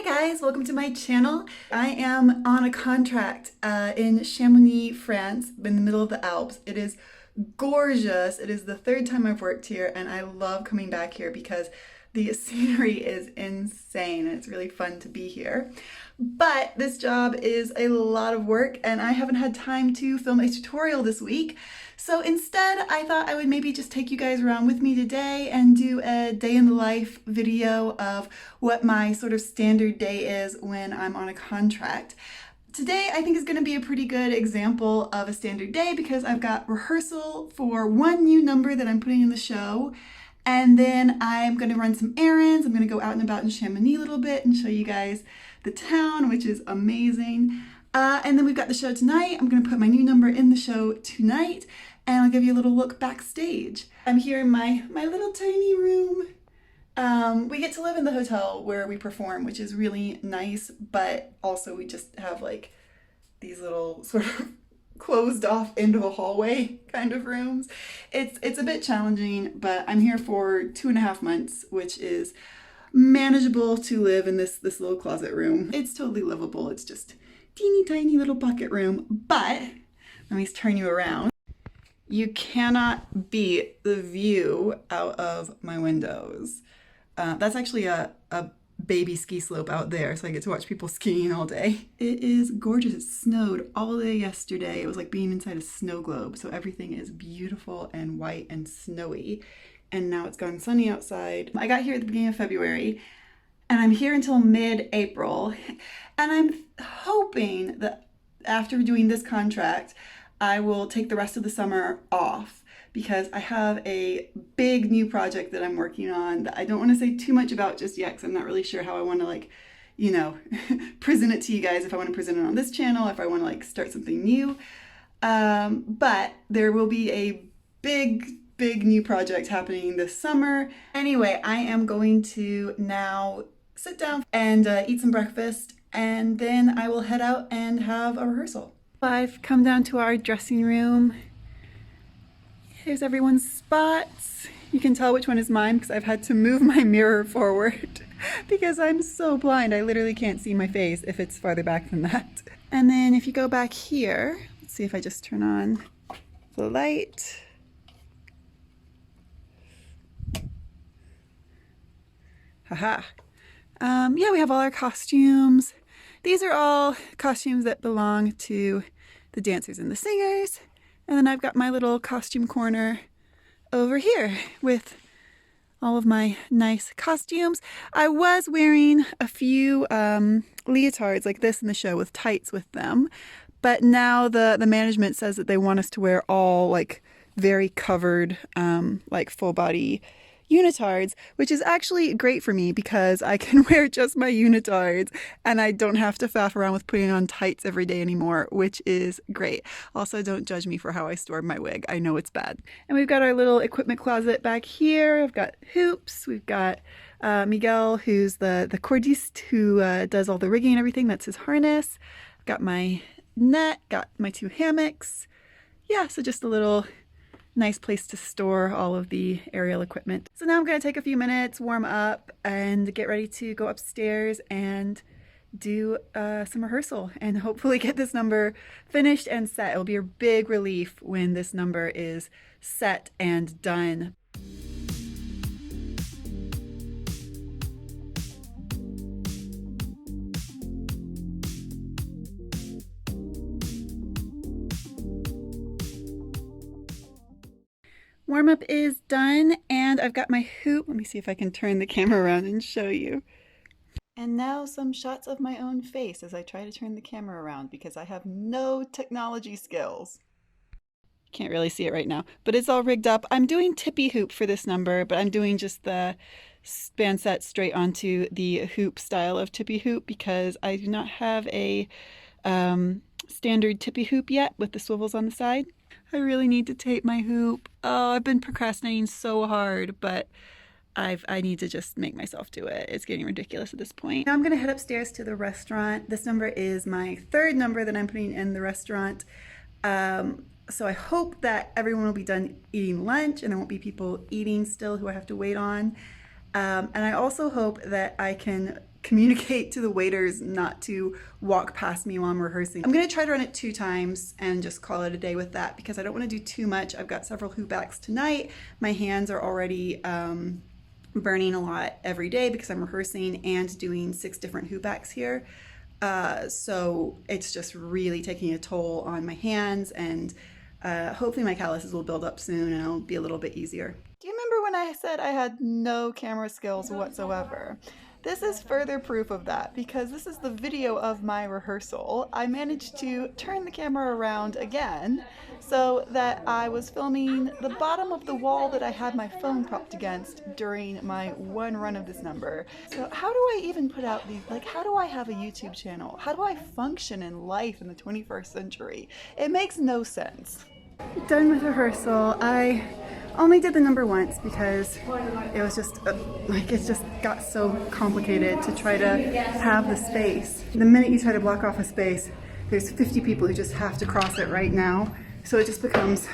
Hi guys, welcome to my channel. I am on a contract in Chamonix, France, in the middle of the Alps. It is gorgeous. It is the third time I've worked here and I love coming back here because the scenery is insane and it's really fun to be here. But this job is a lot of work and I haven't had time to film a tutorial this week. So instead, I thought I would maybe just take you guys around with me today and do a day in the life video of what my sort of standard day is when I'm on a contract. Today, I think is going to be a pretty good example of a standard day because I've got rehearsal for one new number that I'm putting in the show. And then I'm going to run some errands. I'm going to go out and about in Chamonix a little bit and show you guys the town, which is amazing. And then we've got the show tonight. I'm going to put my new number in the show tonight and I'll give you a little look backstage. I'm here in my little tiny room. We get to live in the hotel where we perform, which is really nice, but also we just have like these little sort of closed off into a hallway kind of rooms. It's a bit challenging, but I'm here for 2.5 months, which is manageable to live in this little closet room. It's totally livable. It's just teeny tiny little bucket room, but let me turn you around. You cannot beat the view out of my windows. That's actually a baby ski slope out there, so I get to watch people skiing all day. It is gorgeous. It snowed all day yesterday. It was like being inside a snow globe, so everything is beautiful and white and snowy. And now it's gone sunny outside. I got here at the beginning of February, and I'm here until mid-April. And I'm hoping that after doing this contract, I will take the rest of the summer off because I have a big new project that I'm working on that I don't want to say too much about just yet because I'm not really sure how I want to present it to you guys, if I want to present it on this channel, if I want to start something new. But there will be a big new project happening this summer. Anyway, I am going to now sit down and eat some breakfast and then I will head out and have a rehearsal. I've come down to our dressing room. Here's everyone's spots. You can tell which one is mine because I've had to move my mirror forward because I'm so blind. I literally can't see my face if it's farther back than that. And then if you go back here, let's see if I just turn on the light. Haha. Yeah, we have all our costumes. These are all costumes that belong to the dancers and the singers. And then I've got my little costume corner over here with all of my nice costumes. I was wearing a few leotards like this in the show with tights with them. But now the management says that they want us to wear all very covered full body unitards, which is actually great for me because I can wear just my unitards and I don't have to faff around with putting on tights every day anymore, which is great. Also, don't judge me for how I store my wig. I know it's bad. And we've got our little equipment closet back here. I've got hoops. We've got Miguel, who's the cordiste who does all the rigging and everything. That's his harness. I've got my net, got my 2 hammocks. Yeah, so just a little nice place to store all of the aerial equipment. So now I'm going to take a few minutes, warm up, and get ready to go upstairs and do some rehearsal and hopefully get this number finished and set. It'll be a big relief when this number is set and done. Warm up is done and I've got my hoop. Let me see if I can turn the camera around and show you. And now some shots of my own face as I try to turn the camera around because I have no technology skills. Can't really see it right now, but it's all rigged up. I'm doing tippy hoop for this number, but I'm doing just the span set straight onto the hoop style of tippy hoop because I do not have a standard tippy hoop yet with the swivels on the side. I really need to tape my hoop. Oh, I've been procrastinating so hard, but I need to just make myself do it. It's getting ridiculous at this point. Now I'm gonna head upstairs to the restaurant. This number is my 3rd number that I'm putting in the restaurant. So I hope that everyone will be done eating lunch and there won't be people eating still who I have to wait on. And I also hope that I can communicate to the waiters not to walk past me while I'm rehearsing. I'm gonna try to run it 2 times and just call it a day with that because I don't want to do too much. I've got several hoop backs tonight. My hands are already burning a lot every day because I'm rehearsing and doing 6 different hoop backs here. So it's just really taking a toll on my hands, and hopefully my calluses will build up soon and it'll be a little bit easier. Do you remember when I said I had no camera skills whatsoever? This is further proof of that because this is the video of my rehearsal. I managed to turn the camera around again so that I was filming the bottom of the wall that I had my phone propped against during my one run of this number. So how do I even put out these, like, how do I have a YouTube channel? How do I function in life in the 21st century? It makes no sense. Done with rehearsal. I only did the number once because it was just like it just got so complicated to try to have the space. The minute you try to block off a space, there's 50 people who just have to cross it right now, so it just becomes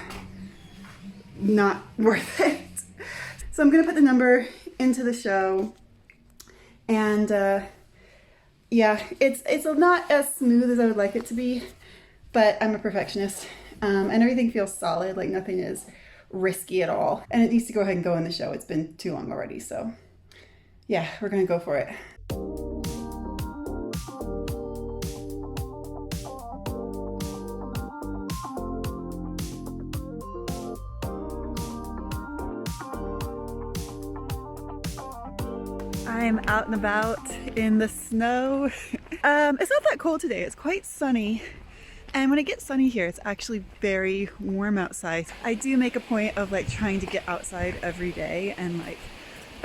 not worth it. So I'm gonna put the number into the show, and yeah, it's not as smooth as I would like it to be, but I'm a perfectionist, and everything feels solid, like nothing is risky at all. And it needs to go ahead and go in the show. It's been too long already, so yeah, we're gonna go for it. I'm out and about in the snow. It's not that cold today. It's quite sunny. And when it gets sunny here, it's actually very warm outside. I do make a point of like trying to get outside every day and like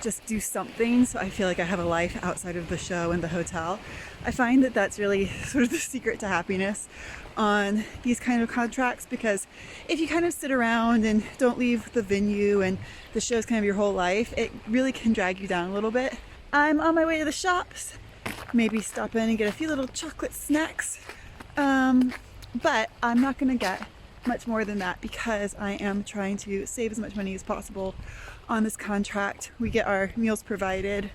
just do something so I feel like I have a life outside of the show and the hotel. I find that that's really sort of the secret to happiness on these kind of contracts, because if you kind of sit around and don't leave the venue and the show's kind of your whole life, it really can drag you down a little bit. I'm on my way to the shops, maybe stop in and get a few little chocolate snacks. But I'm not gonna get much more than that because I am trying to save as much money as possible on this contract. We get our meals provided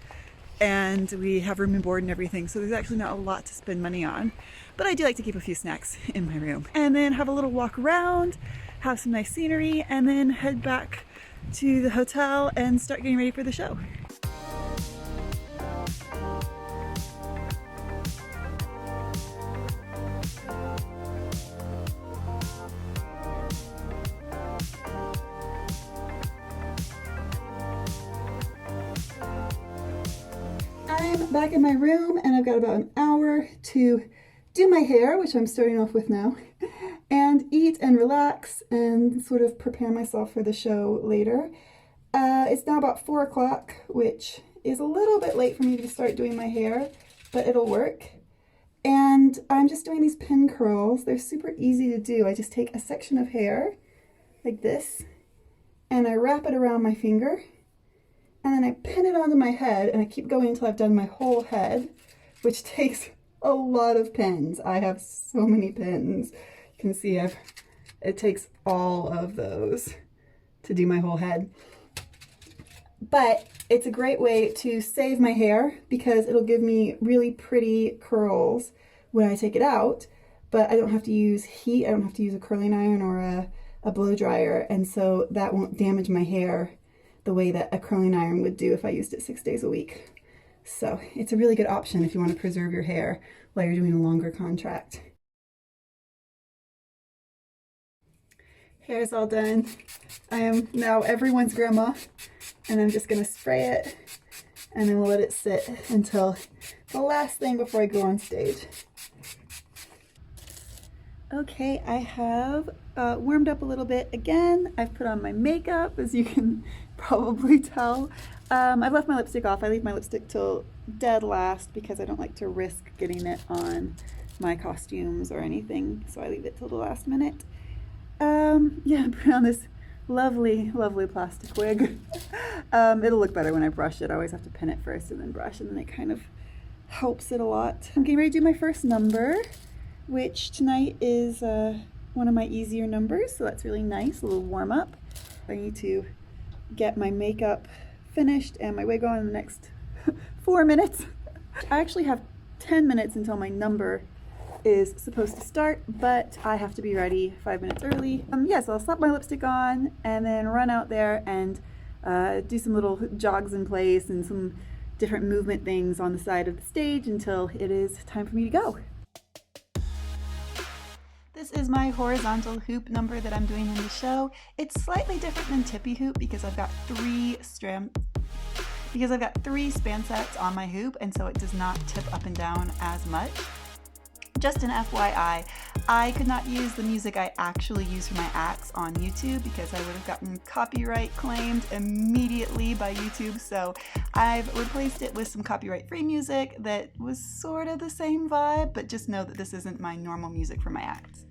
and we have room and board and everything, so there's actually not a lot to spend money on. But I do like to keep a few snacks in my room and then have a little walk around, have some nice scenery, and then head back to the hotel and start getting ready for the show. I'm back in my room and I've got about an hour to do my hair, which I'm starting off with now, and eat and relax and sort of prepare myself for the show later. It's now about 4 o'clock, which is a little bit late for me to start doing my hair, but it'll work. And I'm just doing these pin curls. They're super easy to do. I just take a section of hair like this and I wrap it around my finger. And then I pin it onto my head and I keep going until I've done my whole head, which takes a lot of pins. I have so many pins. You can see it takes all of those to do my whole head. But it's a great way to save my hair because it'll give me really pretty curls when I take it out, but I don't have to use heat. I don't have to use a curling iron or a blow dryer, and so that won't damage my hair the way that a curling iron would do if I used it 6 days a week. So it's a really good option if you want to preserve your hair while you're doing a longer contract. Hair's all done. I am now everyone's grandma, and I'm just going to spray it and then we'll let it sit until the last thing before I go on stage. Okay, I have warmed up a little bit again. I've put on my makeup, as you can probably tell. I've left my lipstick off. I leave my lipstick till dead last because I don't like to risk getting it on my costumes or anything, so I leave it till the last minute. Yeah, I put on this lovely, lovely plastic wig. It'll look better when I brush it. I always have to pin it first and then brush, and then it kind of helps it a lot. I'm getting ready to do my first number, which tonight is one of my easier numbers, so that's really nice, a little warm up. I need to get my makeup finished and my wig on in the next 4 minutes. I actually have 10 minutes until my number is supposed to start, but I have to be ready 5 minutes early. Yeah, so I'll slap my lipstick on and then run out there and do some little jogs in place and some different movement things on the side of the stage until it is time for me to go. This is my horizontal hoop number that I'm doing in the show. It's slightly different than tippy hoop because I've got three span sets on my hoop, and so it does not tip up and down as much. Just an FYI, I could not use the music I actually use for my acts on YouTube because I would have gotten copyright claimed immediately by YouTube, so I've replaced it with some copyright-free music that was sort of the same vibe, but just know that this isn't my normal music for my acts.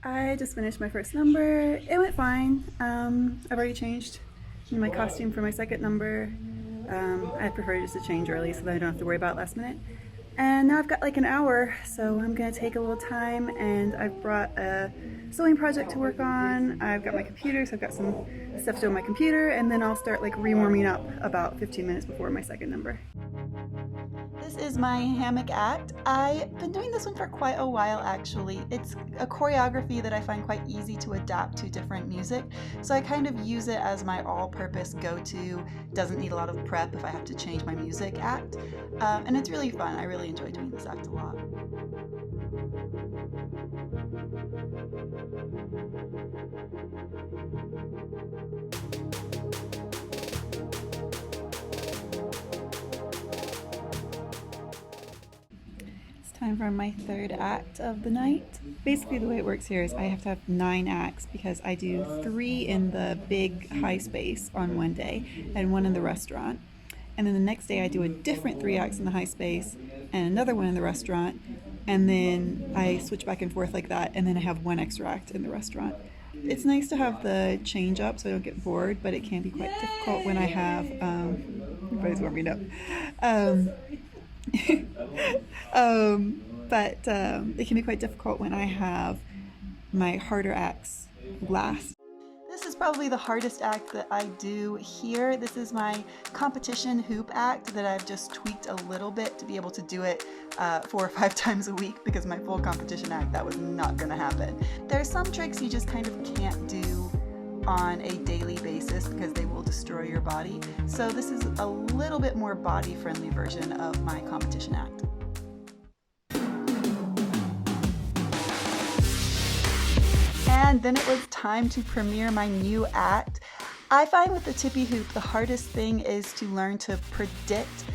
I just finished my first number. It went fine. I've already changed my costume for my second number. I prefer just to change early so that I don't have to worry about it last minute. And now I've got like an hour, so I'm gonna take a little time, and I've brought a sewing project to work on. I've got my computer, so I've got some stuff to do on my computer, and then I'll start like re-warming up about 15 minutes before my second number. This is my hammock act. I've been doing this one for quite a while actually. It's a choreography that I find quite easy to adapt to different music, so I kind of use it as my all-purpose go-to, doesn't need a lot of prep if I have to change my music act, and it's really fun. I really enjoy doing this act a lot. Time for my third act of the night. Basically the way it works here is I have to have 9 acts because I do 3 in the big high space on one day and 1 in the restaurant. And then the next day I do a different 3 acts in the high space and another 1 in the restaurant. And then I switch back and forth like that, and then I have 1 extra act in the restaurant. It's nice to have the change up so I don't get bored, but it can be quite difficult when I have, everybody's warming up. But it can be quite difficult when I have my harder acts last. This is probably the hardest act that I do here. This is my competition hoop act that I've just tweaked a little bit to be able to do it 4 or 5 times a week, because my full competition act, that was not gonna happen. There are some tricks you just kind of can't do on a daily basis because they will destroy your body. So this is a little bit more body-friendly version of my competition act. And then it was time to premiere my new act. I find with the tippy hoop, the hardest thing is to learn to predict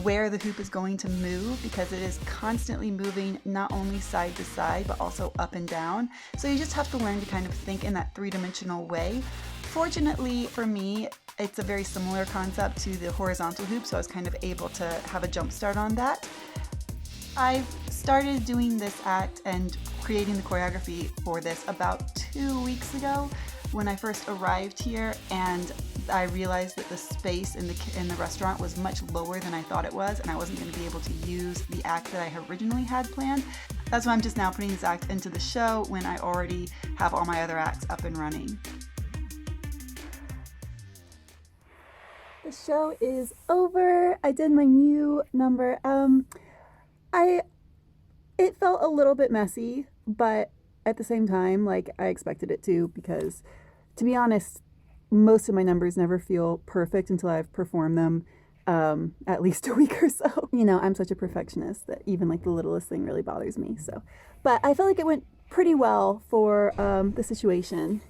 where the hoop is going to move, because it is constantly moving not only side to side but also up and down. So you just have to learn to kind of think in that 3-dimensional way. Fortunately for me, it's a very similar concept to the horizontal hoop, so I was kind of able to have a jump start on that. I've started doing this act and creating the choreography for this about 2 weeks ago when I first arrived here, and I realized that the space in the restaurant was much lower than I thought it was, and I wasn't going to be able to use the act that I originally had planned. That's why I'm just now putting this act into the show when I already have all my other acts up and running. The show is over. I did my new number. It felt a little bit messy, but at the same time, like, I expected it to, because to be honest, most of my numbers never feel perfect until I've performed them at least a week or so. You know, I'm such a perfectionist that even like the littlest thing really bothers me. So, but I felt like it went pretty well for the situation.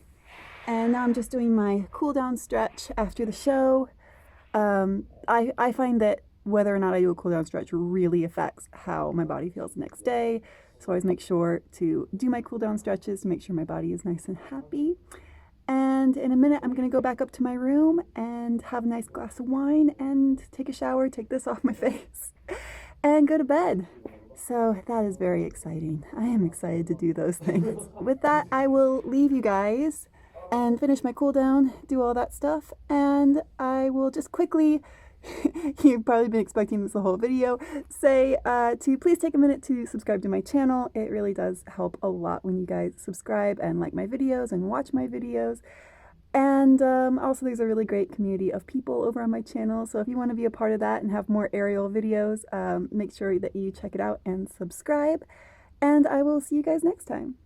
And now I'm just doing my cool down stretch after the show. I find that whether or not I do a cool down stretch really affects how my body feels the next day. So I always make sure to do my cool down stretches to make sure my body is nice and happy. And in a minute, I'm going to go back up to my room and have a nice glass of wine and take a shower, take this off my face, and go to bed. So that is very exciting. I am excited to do those things. With that, I will leave you guys and finish my cool down, do all that stuff, and I will just quickly, you've probably been expecting this the whole video, say to please take a minute to subscribe to my channel. It really does help a lot when you guys subscribe and like my videos and watch my videos. And also there's a really great community of people over on my channel, so if you want to be a part of that and have more aerial videos, make sure that you check it out and subscribe, and I will see you guys next time.